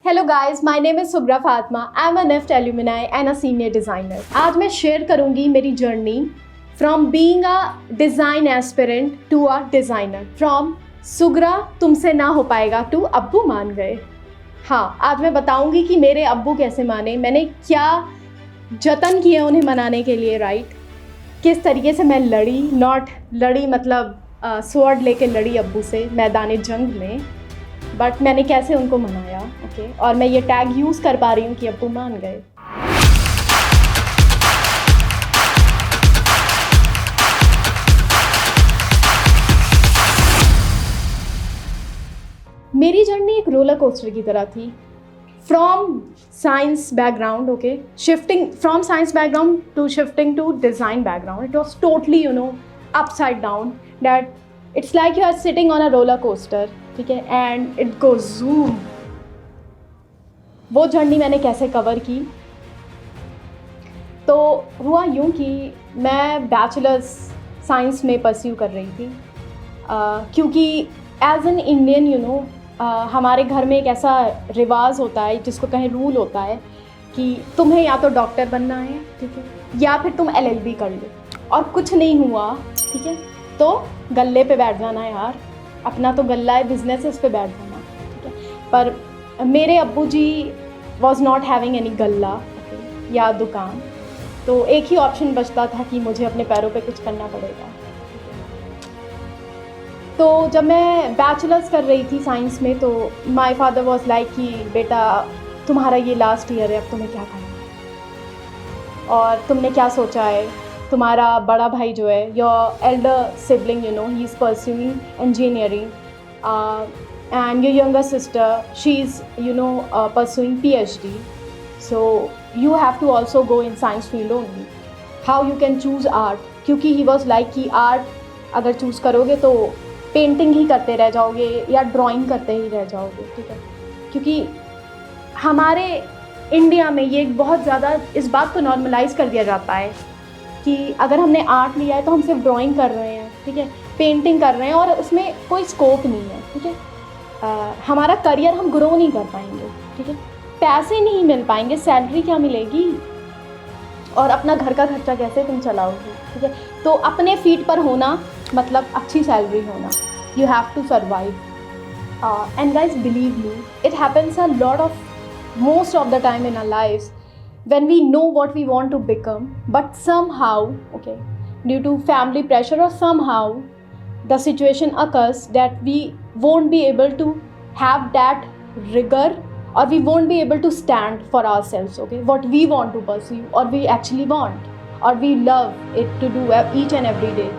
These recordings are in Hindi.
Hello guys, my name is Subra Fatima. I am a NIFT alumni and a senior designer. आज मैं शेयर करूंगी मेरी journey from being a design aspirant to a designer, from सुगरा तुमसे ना हो पाएगा टू अब्बू मान गए। हाँ, आज मैं बताऊंगी कि मेरे अब्बू कैसे माने, मैंने क्या जतन किए उन्हें मनाने के लिए, राइट। किस तरीके से मैं लड़ी मतलब स्वॉर्ड लेके लड़ी अब्बू से मैदान जंग में, बट मैंने कैसे उनको मनाया। ओके, और मैं ये टैग यूज़ कर पा रही हूँ कि अब्बू मान गए। मेरी जर्नी एक रोलर कोस्टर की तरह थी। From science background, okay, shifting from science background to shifting to design background, it was totally upside down, that it's like you are sitting on a roller coaster, ठीक है, एंड इट गोज जूम। वो जर्नी मैंने कैसे कवर की, तो हुआ यूँ कि मैं बैचलर्स साइंस में परस्यू कर रही थी, क्योंकि एज एन इंडियन हमारे घर में एक ऐसा रिवाज होता है, जिसको कहें रूल होता है, कि तुम्हें या तो डॉक्टर बनना है, ठीक है, या फिर तुम LLB कर लो, और कुछ नहीं हुआ, ठीक है, तो गल्ले पे बैठ जाना यार, अपना तो गल्ला है, बिजनेस है, उस पर बैठ जाना, ठीक है। पर मेरे अब्बू जी वॉज नॉट हैविंग एनी गल्ला, okay, या दुकान, तो एक ही ऑप्शन बचता था कि मुझे अपने पैरों पे कुछ करना पड़ेगा। तो जब मैं बैचलर्स कर रही थी साइंस में, तो माय फादर वाज लाइक कि बेटा तुम्हारा ये लास्ट ईयर है, अब तुम्हें क्या करना है और तुमने क्या सोचा है। तुम्हारा बड़ा भाई जो है, your Elder sibling, he is pursuing engineering, and your younger sister, she's pursuing PhD, so you have to also go in science field only. How you can choose art, क्योंकि he was like कि art अगर चूज़ करोगे तो पेंटिंग ही करते रह जाओगे या ड्राइंग करते ही रह जाओगे, ठीक है, क्योंकि हमारे इंडिया में ये एक बहुत ज़्यादा इस बात को नॉर्मलाइज कर दिया जाता है कि अगर हमने आर्ट लिया है तो हम सिर्फ ड्राइंग कर रहे हैं, ठीक है, पेंटिंग कर रहे हैं, और उसमें कोई स्कोप नहीं है, ठीक है। हमारा करियर हम ग्रो नहीं कर पाएंगे, ठीक है, पैसे नहीं मिल पाएंगे, सैलरी क्या मिलेगी, और अपना घर का खर्चा कैसे तुम चलाओगे, ठीक है। तो अपने फीट पर होना मतलब अच्छी सैलरी होना, you have to survive. And guys believe me, it happens a lot of most of the time in our lives when we know what we want to become, but somehow, okay, due to family pressure or somehow the situation occurs that we won't be able to have that rigor, or we won't be able to stand for ourselves, okay, what we want to pursue or we actually want or we love it to do each and every day,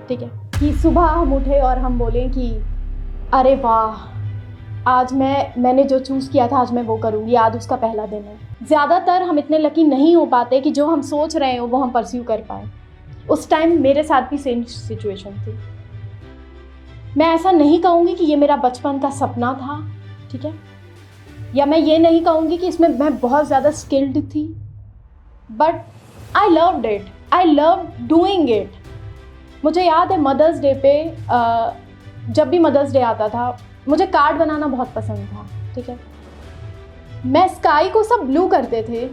ठीक है। कि सुबह हम उठे और हम बोलें कि अरे वाह, आज मैंने जो चूज़ किया था आज मैं वो करूँगी, आज उसका पहला दिन है। ज़्यादातर हम इतने लकी नहीं हो पाते कि जो हम सोच रहे हो वो हम परस्यू कर पाएँ। उस टाइम मेरे साथ भी सेम सिचुएशन थी। मैं ऐसा नहीं कहूँगी कि ये मेरा बचपन का सपना था, ठीक है, या मैं ये नहीं कहूँगी कि इसमें मैं बहुत ज़्यादा स्किल्ड थी, but I loved it, I love doing it. मुझे याद है मदर्स डे पे जब भी मदर्स डे आता था, मुझे कार्ड बनाना बहुत पसंद था, ठीक है। मैं स्काई को सब ब्लू करते थे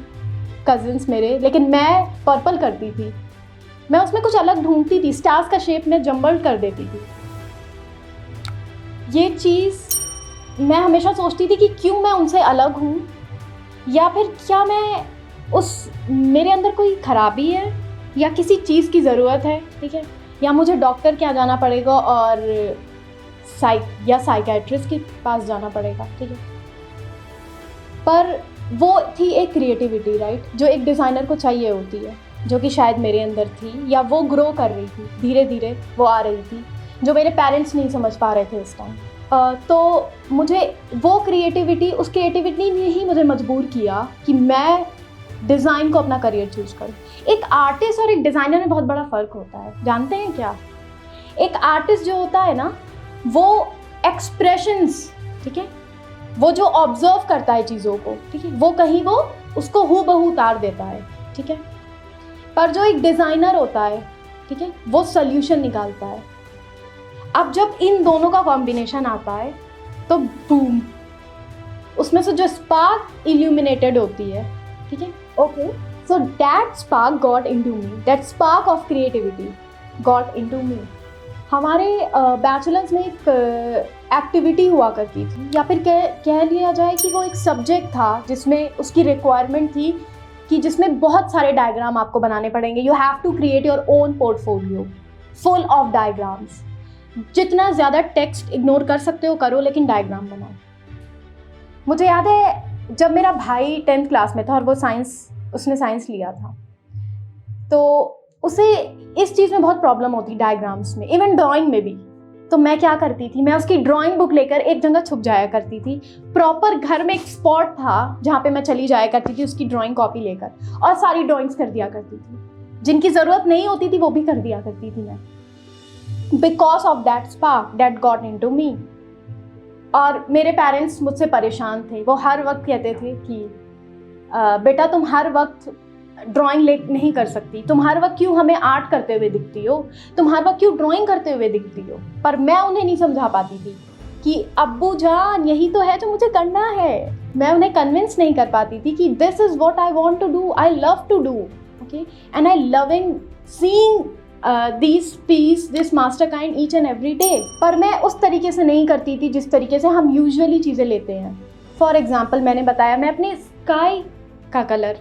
कजिन्स मेरे, लेकिन मैं पर्पल करती थी। मैं उसमें कुछ अलग ढूंढती थी, स्टार्स का शेप में जम्बल कर देती थी। ये चीज़ मैं हमेशा सोचती थी कि क्यों मैं उनसे अलग हूँ, या फिर क्या मेरे अंदर कोई खराबी है या किसी चीज़ की ज़रूरत है, ठीक है, या मुझे डॉक्टर के यहाँ जाना पड़ेगा और साइकियाट्रिस्ट के पास जाना पड़ेगा, ठीक है। पर वो थी एक क्रिएटिविटी, राइट, जो एक डिज़ाइनर को चाहिए होती है, जो कि शायद मेरे अंदर थी, या वो ग्रो कर रही थी, धीरे धीरे वो आ रही थी, जो मेरे पेरेंट्स नहीं समझ पा रहे थे उस टाइम। तो मुझे वो उस क्रिएटिविटी ने ही मुझे मजबूर किया कि मैं डिज़ाइन को अपना करियर चूज़ करूँ। एक आर्टिस्ट और एक डिज़ाइनर में बहुत बड़ा फ़र्क होता है, जानते हैं क्या? एक आर्टिस्ट जो होता है ना, वो एक्सप्रेशंस, ठीक है, वो जो ऑब्जर्व करता है चीज़ों को, ठीक है, वो उसको हूबहू उतार देता है, ठीक है। पर जो एक डिज़ाइनर होता है, ठीक है, वो सल्यूशन निकालता है। अब जब इन दोनों का कॉम्बिनेशन आता है तो बूम, उसमें से जो स्पार्क इल्यूमिनेटेड होती है, ठीक है, okay, so that spark got into me, that spark of creativity got into me. हमारे बैचलर्स में एक एक्टिविटी हुआ करती थी, या फिर कह लिया जाए कि वो एक सब्जेक्ट था जिसमें उसकी रिक्वायरमेंट थी कि जिसमें बहुत सारे डायग्राम आपको बनाने पड़ेंगे। You have to create your own portfolio full of diagrams. जितना ज़्यादा टेक्स्ट इग्नोर कर सकते हो करो, लेकिन डायग्राम बनाओ। मुझे याद है जब मेरा भाई 10th क्लास में था और वो उसने साइंस लिया था, तो उसे इस चीज़ में बहुत प्रॉब्लम होती, डायग्राम्स में, इवन ड्राइंग में भी। तो मैं क्या करती थी, मैं उसकी ड्राइंग बुक लेकर एक जगह छुप जाया करती थी। प्रॉपर घर में एक स्पॉट था जहाँ पे मैं चली जाया करती थी उसकी ड्राइंग कॉपी लेकर, और सारी ड्राइंग्स कर दिया करती थी। जिनकी ज़रूरत नहीं होती थी वो भी कर दिया करती थी मैं, because of that spark that got into me. और मेरे पेरेंट्स मुझसे परेशान थे। वो हर वक्त कहते थे कि बेटा तुम हर वक्त ड्राइंग नहीं कर सकती, तुम हर वक्त क्यों हमें आर्ट करते हुए दिखती हो, तुम हर वक्त क्यों ड्राइंग करते हुए दिखती हो। पर मैं उन्हें नहीं समझा पाती थी कि अब्बू जान यही तो है जो मुझे करना है। मैं उन्हें कन्विंस नहीं कर पाती थी कि this is what I want to do, I love to do, okay, and I loving seeing this piece, this master kind each and every day. पर मैं उस तरीके से नहीं करती थी जिस तरीके से हम यूजुअली चीज़ें लेते हैं। फॉर एग्जाम्पल, मैंने बताया मैं अपने स्काई का कलर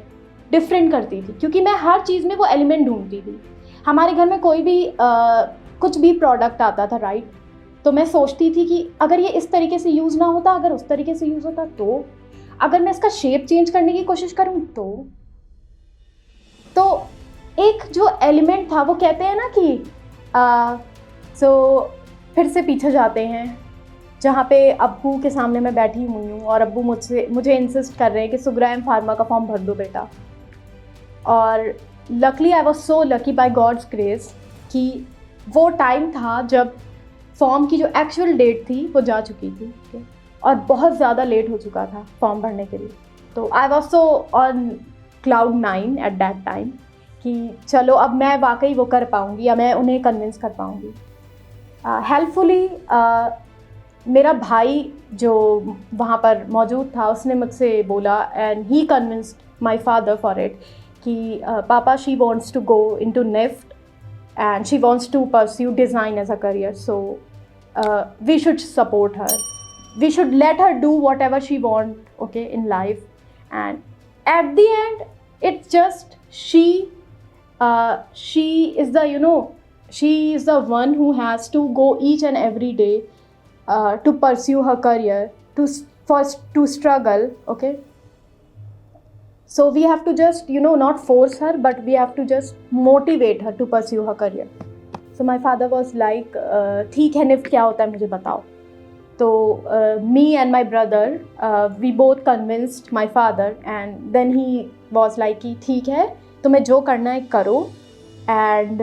डिफरेंट करती थी, क्योंकि मैं हर चीज़ में वो एलिमेंट ढूंढती थी। हमारे घर में कोई भी कुछ भी प्रोडक्ट आता था, राइट, तो मैं सोचती थी कि अगर ये इस तरीके से यूज़ ना होता, अगर उस तरीके से यूज़ होता, तो अगर मैं इसका शेप चेंज करने की कोशिश करूँ तो एक जो एलिमेंट था, वो कहते हैं ना कि फिर से पीछे जाते हैं, जहाँ पे अब्बू के सामने मैं बैठी हुई हूँ और अब्बू मुझे इंसिस्ट कर रहे हैं कि सुग्रा एम फार्मा का फॉर्म भर दो बेटा। और luckily I was so lucky by God's grace कि वो टाइम था जब फॉर्म की जो एक्चुअल डेट थी वो जा चुकी थी, और बहुत ज़्यादा लेट हो चुका था फॉर्म भरने के लिए। तो आई was so on cloud 9 at that time कि चलो अब मैं वाकई वो कर पाऊँगी, या मैं उन्हें कन्विंस कर पाऊँगी। हेल्पफुली मेरा भाई जो वहाँ पर मौजूद था, उसने मुझसे बोला, and he convinced my father for it, कि पापा she wants to go in to NIFT and she wants to pursue design as a career, so we should support her, we should let her do whatever she want, okay, in life. And at the end it's just she is the, she is the one who has to go each and every day to pursue her career, to struggle, okay. So we have to just, not force her, but we have to just motivate her to pursue her career. So my father was like, ठीक है निफ्ट क्या होता है मुझे बताओ। तो me and my brother, we both convinced my father, and then he was like कि ठीक है तुम्हें जो करना है करो, एंड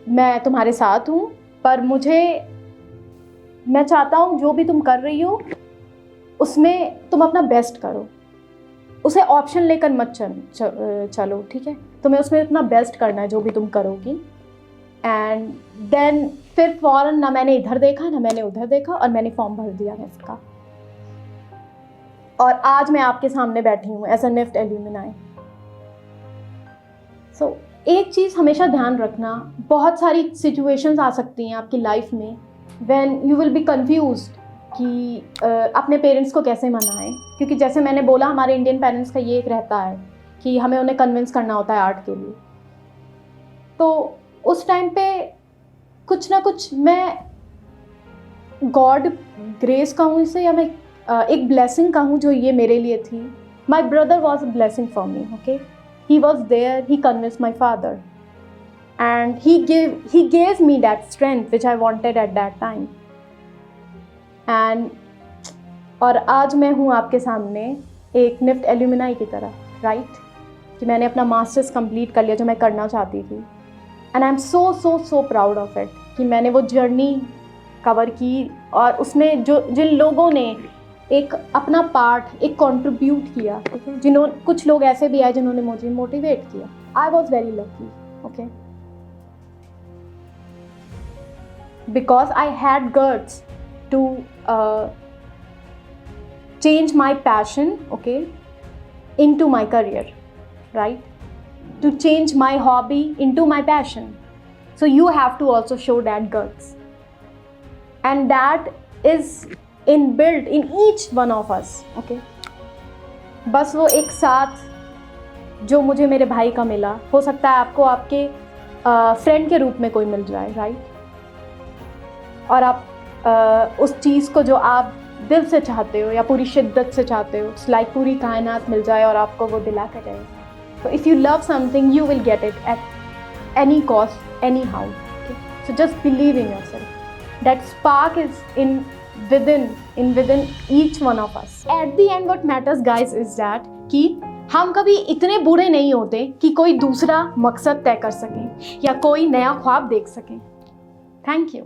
मैं तुम्हारे साथ हूँ, पर मैं चाहता हूँ जो भी तुम कर रही हो उसमें तुम अपना बेस्ट करो, उसे ऑप्शन लेकर मत चलो, ठीक है, तुम्हें उसमें अपना बेस्ट करना है जो भी तुम करोगी। एंड देन फिर फ़ौरन ना मैंने इधर देखा ना मैंने उधर देखा, और मैंने फॉर्म भर दिया नेफ्ट का, और आज मैं आपके सामने बैठी हूँ एज अ नेफ्ट एल्यूमिनाई। सो एक चीज़ हमेशा ध्यान रखना, बहुत सारी सिचुएशंस आ सकती हैं आपकी लाइफ में when you will be confused कि अपने पेरेंट्स को कैसे मनाएं, क्योंकि जैसे मैंने बोला हमारे इंडियन पेरेंट्स का ये एक रहता है कि हमें उन्हें कन्विंस करना होता है आर्ट के लिए। तो उस टाइम पे कुछ ना कुछ मैं गॉड ग्रेस कहूँ इसे, या मैं एक ब्लेसिंग कहूँ जो ये मेरे लिए थी। My brother was a blessing for me, okay, he was there, he convinced my father, and he gave me that strength which I wanted at that time. And और आज मैं हूँ आपके सामने एक निफ्ट एल्यूमिनाई की तरह, राइट, कि मैंने अपना मास्टर्स कंप्लीट कर लिया जो मैं करना चाहती थी, and I am so proud of it कि मैंने वो जर्नी कवर की, और उसमें जिन लोगों ने एक अपना पार्ट एक कंट्रीब्यूट किया, कुछ लोग ऐसे भी आए जिन्होंने मुझे मोटिवेट किया। I was very lucky, okay, because I had guts to change my passion, okay, into my career, right? To change my hobby into my passion. So you have to also show that guts. And that is inbuilt in each one of us, okay? बस वो एक साथ जो मुझे मेरे भाई का मिला, हो सकता है आपको आपके फ्रेंड के रूप में कोई मिल जाए, राइट? और आप उस चीज़ को जो आप दिल से चाहते हो या पूरी शिद्दत से चाहते हो, लाइक पूरी कायनात मिल जाए और आपको वो दिला कर जाए. So if you love something, you will get it at any cost, anyhow. Okay? So just believe in yourself. That spark is within each one of us. At the end, what matters, guys, is that कि हम कभी इतने बुरे नहीं होते कि कोई दूसरा मकसद तय कर सकें या कोई नया ख्वाब देख सकें. Thank you.